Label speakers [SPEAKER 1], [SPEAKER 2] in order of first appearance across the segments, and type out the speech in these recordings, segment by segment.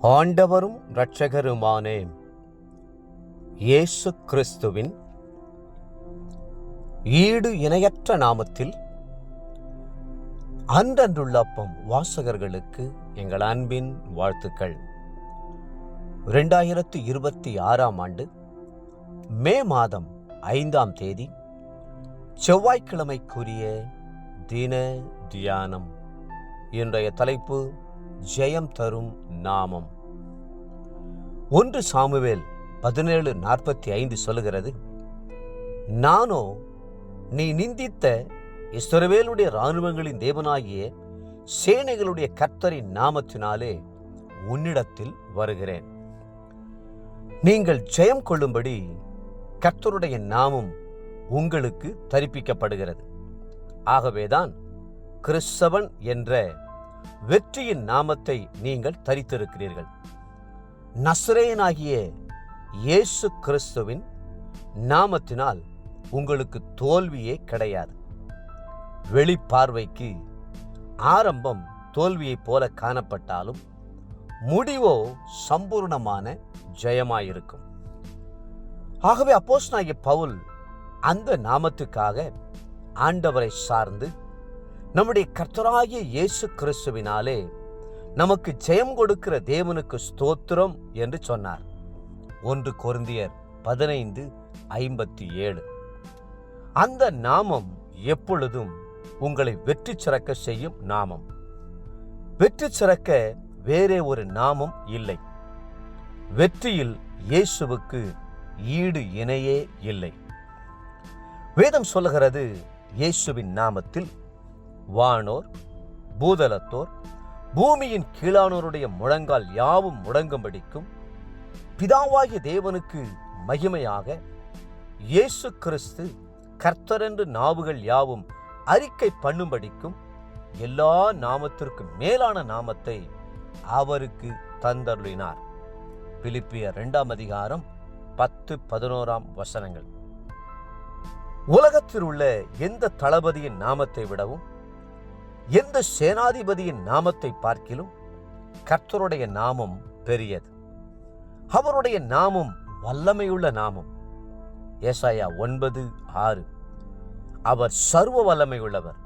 [SPEAKER 1] ஆண்டவரும் இரட்சகருமான இயேசு கிறிஸ்துவின் ஈடு இணையற்ற நாமத்தில் அன்றன்றுள்ள அப்பம் வாசகர்களுக்கு எங்கள் அன்பின் வாழ்த்துக்கள். 2026 ஆண்டு மே மாதம் 5ஆம் தேதி செவ்வாய்க்கிழமைக்குரிய தின தியானம். இன்றைய தலைப்பு ஜெயம் தரும் நாமம். 1 சாமுவேல் 17:45 சொல்லுகிறது, நானோ நீ நிந்தித்த இஸ்ரவேலுடைய இராணுவங்களின் தேவனாகிய சேனைகளுடைய கர்த்தரின் நாமத்தினாலே உன்னிடத்தில் வருகிறேன். நீங்கள் ஜெயம் கொள்ளும்படி கர்த்தருடைய நாமம் உங்களுக்கு தரிப்பிக்கப்படுகிறது. ஆகவேதான் கிறிஸ்தவன் என்ற வெற்றியின் நாமத்தை நீங்கள் தரித்திருக்கிறீர்கள். நசரேயனாகிய இயேசு கிறிஸ்துவின் நாமத்தினால் உங்களுக்கு தோல்வியே கிடையாது. வெளிப்பார்வைக்கு ஆரம்பம் தோல்வியைப் போல காணப்பட்டாலும் முடிவோ சம்பூர்ணமான ஜெயமாயிருக்கும். ஆகவே அப்போஸ்தலனாகிய பவுல் அந்த நாமத்துக்காக ஆண்டவரை சார்ந்து நம்முடைய கர்த்தராகிய இயேசு கிறிஸ்துவினாலே நமக்கு ஜெயம் கொடுக்கிற தேவனுக்கு ஸ்தோத்திரம் என்று சொன்னார். 1 கொரிந்தியர் 15:57. அந்த நாமம் எப்பொழுதும் உங்களை வெற்றி சிறக்க செய்யும் நாமம். வெற்றி சிறக்க வேறே ஒரு நாமம் இல்லை. வெற்றியில் இயேசுவுக்கு ஈடு இணையே இல்லை. வேதம் சொல்லுகிறது, இயேசுவின் நாமத்தில் வானோர் பூதலத்தோர் பூமியின் கீழானோருடைய முழங்கால் யாவும் முடங்கும்படிக்கும் பிதாவாகிய தேவனுக்கு மகிமையாக இயேசு கிறிஸ்து கர்த்தரென்று நாவுகள் யாவும் அறிக்கை பண்ணும்படிக்கும் எல்லா நாமத்திற்கும் மேலான நாமத்தை அவருக்கு தந்தருளினார். பிலிப்பியர் 2:10-11 உலகத்தில் உள்ள எந்த தளபதியின் நாமத்தை விடவும் எந்த சேனாதிபதியின் நாமத்தை பார்க்கிலும் கர்த்தருடைய நாமம் பெரியது. அவருடைய நாமம் வல்லமையுள்ள நாமம். ஏசாயா 9:6. அவர் சர்வ வல்லமையுள்ளவர்.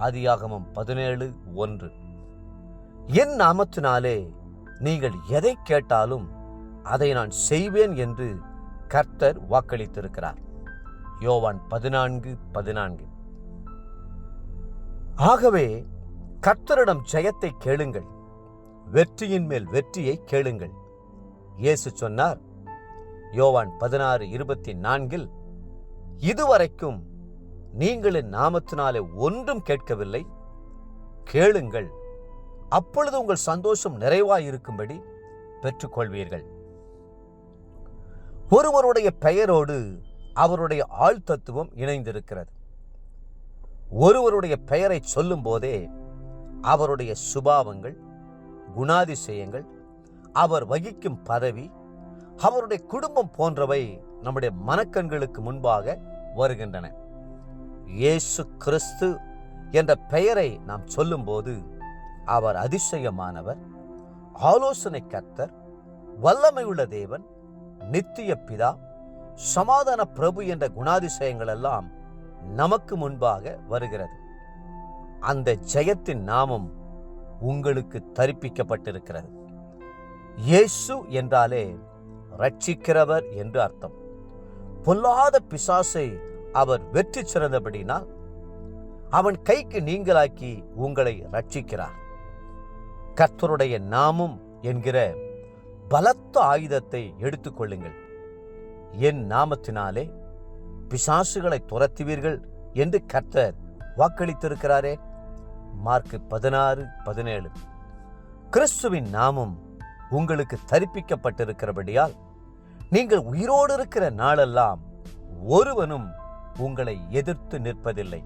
[SPEAKER 1] ஆதியாகமம் 17:1. என் நாமத்தினாலே நீங்கள் எதை கேட்டாலும் அதை நான் செய்வேன் என்று கர்த்தர் வாக்களித்திருக்கிறார். யோவான் 14:14. ஆகவே கர்த்தரிடம் ஜெயத்தை கேளுங்கள், வெற்றியின் மேல் வெற்றியை கேளுங்கள். இயேசு சொன்னார் யோவான் 16:24, இதுவரைக்கும் நீங்கள் என் நாமத்தினாலே ஒன்றும் கேட்கவில்லை, கேளுங்கள், அப்பொழுது உங்கள் சந்தோஷம் நிறைவாயிருக்கும்படி பெற்றுக்கொள்வீர்கள். ஒருவருடைய பெயரோடு அவருடைய ஆழ்தத்துவம் இணைந்திருக்கிறது. ஒருவருடைய பெயரை சொல்லும் போதே அவருடைய சுபாவங்கள், குணாதிசயங்கள், அவர் வகிக்கும் பதவி, அவருடைய குடும்பம் போன்றவை நம்முடைய மனக்கண்களுக்கு முன்பாக வருகின்றன. இயேசு கிறிஸ்து என்ற பெயரை நாம் சொல்லும்போது அவர் அதிசயமானவர், ஆலோசனை கர்த்தர், வல்லமையுள்ள தேவன், நித்திய பிதா, சமாதான பிரபு என்ற குணாதிசயங்கள் எல்லாம் நமக்கு முன்பாக வருகிறது. அந்த ஜெயத்தின் நாமம் உங்களுக்கு தரிப்பிக்கப்பட்டிருக்கிறது. இயேசு என்றாலே ரட்சிக்கிறவர் என்று அர்த்தம். பொல்லாத பிசாசை அவர் வெற்றி சிறந்தபடினால் அவன் கைக்கு நீங்களாக்கி உங்களை ரட்சிக்கிறார். கர்த்தருடைய நாமம் என்கிற பலத்த ஆயுதத்தை எடுத்துக்கொள்ளுங்கள். என் நாமத்தினாலே பிசாசுகளை துரத்துவீர்கள் என்று கர்த்தர் வாக்களித்திருக்கிறாரே. மார்க் 16:17. கிறிஸ்துவின் நாமம் உங்களுக்கு தரிப்பிக்கப்பட்டிருக்கிறபடியால் நீங்கள் உயிரோடு இருக்கிற நாளெல்லாம் ஒருவனும் உங்களை எதிர்த்து நிற்பதில்லை.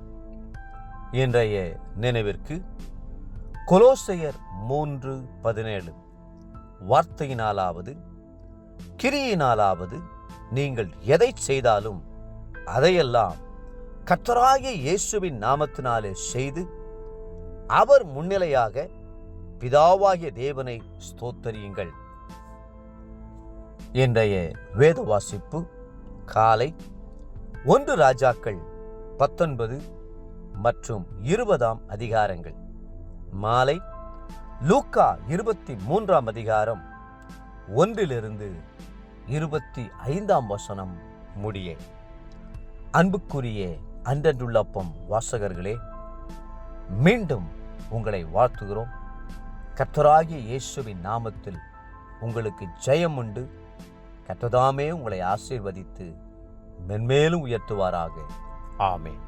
[SPEAKER 1] இன்றைய நினைவிற்கு கொலோசையர் 3:17. வார்த்தையினாலாவது கிரியினாலாவது நீங்கள் எதை செய்தாலும் அதையெல்லாம் கர்த்தராகிய இயேசுவின் நாமத்தினாலே செய்து அவர் முன்னிலையாக பிதாவாகிய தேவனை ஸ்தோத்தரியுங்கள். இன்றைய வேத வாசிப்பு காலை 1 ராஜாக்கள் 19 மற்றும் 20 அதிகாரங்கள், மாலை லூக்கா 23 அதிகாரம் 1 25 முடிய. அன்புக்குரிய அன்றன்றுள்ளப்பம் வாசகர்களே, மீண்டும் உங்களை வாழ்த்துகிறோம். கர்த்தராகிய இயேசுவின் நாமத்தில் உங்களுக்கு ஜெயம் உண்டு. கர்த்ததாமே உங்களை ஆசீர்வதித்து மென்மேலும் உயர்த்துவாராக. ஆமென்.